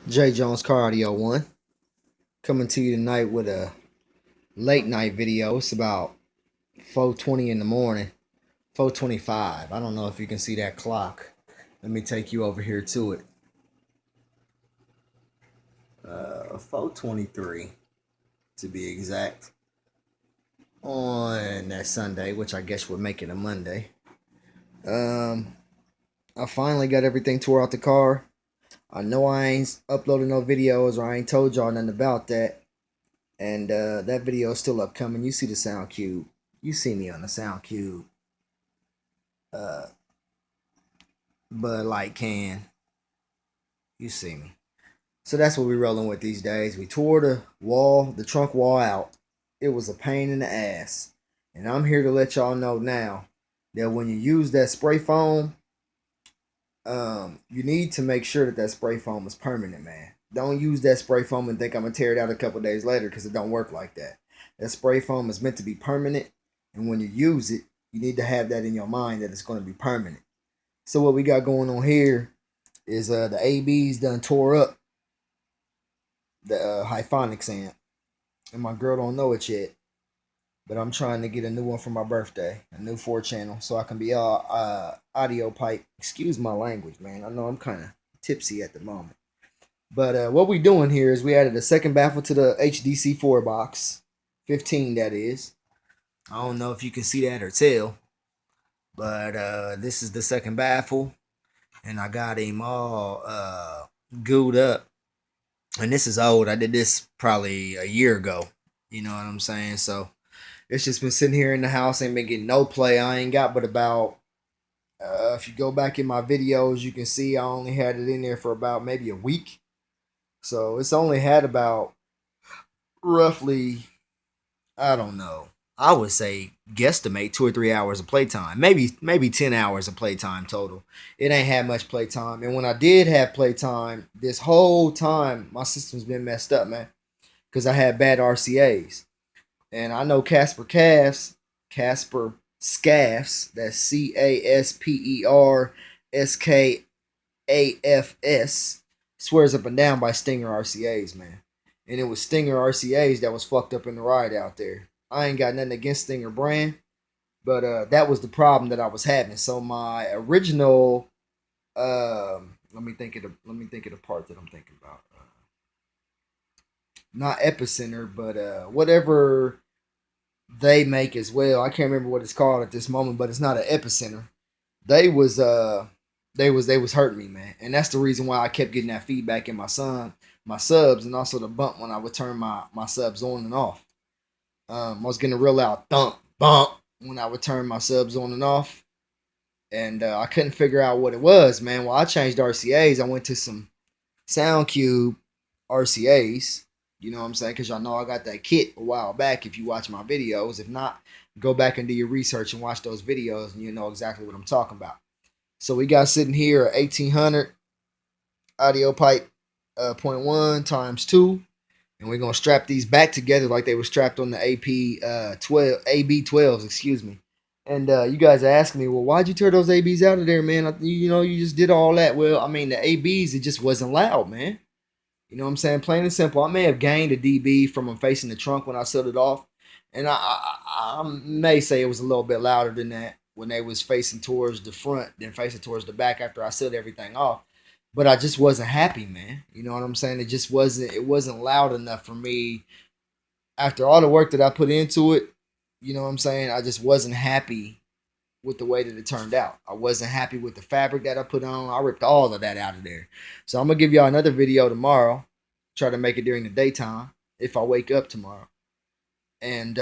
J Jones Cardio 1 coming to you tonight with a late night video. It's about 4:20 in the morning, 4:25. I don't know if you can see that clock. Let me take you over here to it. 4:23 to be exact on that Sunday, which I guess would make it a Monday. Um, I finally got everything tore out the car. I know I ain't uploaded no videos or I ain't told y'all nothing about that. And that video is still upcoming. You see the sound cube. You see me on the sound cube. Uh, Bud Light can. You see me. So that's what we're rolling with these days. We tore the trunk wall out. It was a pain in the ass. And I'm here to let y'all know now that when you use that spray foam, you need to make sure that spray foam is permanent, man. Don't use that spray foam and think I'm gonna tear it out a couple days later because it don't work like that. That spray foam is meant to be permanent, and when you use it, you need to have that in your mind that it's going to be permanent. So what we got going on here is the ABs done tore up the Hyphonics amp, and my girl don't know it yet, but I'm trying to get a new one for my birthday, a new 4 channel, so I can be all audio pipe. Excuse my language, man. I know I'm kind of tipsy at the moment. But what we doing here is we added a second baffle to the HDC4 box, 15 that is. I don't know if you can see that or tell, but this is the second baffle, and I got him all gooed up. And this is old. I did this probably a year ago. You know what I'm saying? So it's just been sitting here in the house, ain't been getting no play. I ain't got but about if you go back in my videos, you can see I only had it in there for about maybe a week. So it's only had about roughly, I don't know, I would say guesstimate 2 or 3 hours of playtime, maybe 10 hours of playtime total. It ain't had much playtime, and when I did have playtime, this whole time my system's been messed up, man, because I had bad RCA's, and I know Casper Scaffs, that's CASPERSKAFS, swears up and down by Stinger RCA's, man. And it was Stinger RCA's that was fucked up in the ride out there. I ain't got nothing against Stinger brand, but that was the problem that I was having. So my original, let me think of the part that I'm thinking about. Not Epicenter, but whatever they make as well. I can't remember what it's called at this moment, but it's not an Epicenter. They was they was hurting me, man, and that's the reason why I kept getting that feedback in my subs, and also the bump when I would turn my subs on and off. I was getting a real loud thump bump when I would turn my subs on and off, and I couldn't figure out what it was, man. Well, I changed RCA's. I went to some SoundCube RCA's. You know what I'm saying? Because y'all know I got that kit a while back. If you watch my videos, if not, go back and do your research and watch those videos, and you know exactly what I'm talking about. So we got sitting here a 1800 audio pipe point one times two, and we're gonna strap these back together like they were strapped on the AP 12 AB12s, excuse me. And you guys are asking me, well, why'd you tear those ABs out of there, man? You know, you just did all that. Well, I mean, the ABs, it just wasn't loud, man. You know what I'm saying? Plain and simple. I may have gained a dB from them facing the trunk when I sealed it off, and I may say it was a little bit louder than that when they was facing towards the front than facing towards the back after I sealed everything off. But I just wasn't happy, man. You know what I'm saying? It just wasn't. It wasn't loud enough for me after all the work that I put into it. You know what I'm saying? I just wasn't happy with the way that it turned out. I wasn't happy with the fabric that I put on. I ripped all of that out of there. So I'm gonna give y'all another video tomorrow. Try to make it during the daytime if I wake up tomorrow, and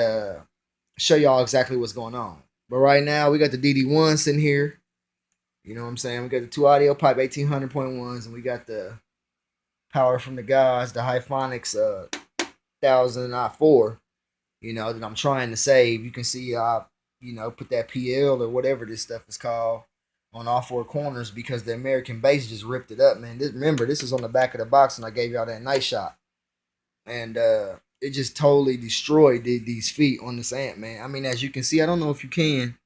show y'all exactly what's going on. But right now we got the DD1 sitting here. You know what I'm saying? We got the two audio pipe 1800.1s, and we got the power from the guys, the Hyphonics 1004. You know that I'm trying to save. You can see put that PL or whatever this stuff is called on all 4 corners because the American base just ripped it up, man. Remember, this is on the back of the box, and I gave y'all that night shot, and it just totally destroyed these feet on this amp, man. I mean, as you can see, I don't know if you can,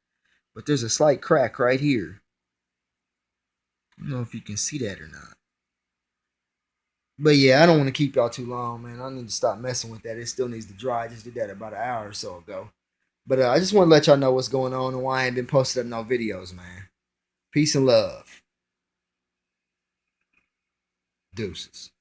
but there's a slight crack right here. I don't know if you can see that or not. But yeah, I don't want to keep y'all too long, man. I need to stop messing with that. It still needs to dry. I just did that about an hour or so ago. But I just want to let y'all know what's going on and why I ain't been posting up no videos, man. Peace and love. Deuces.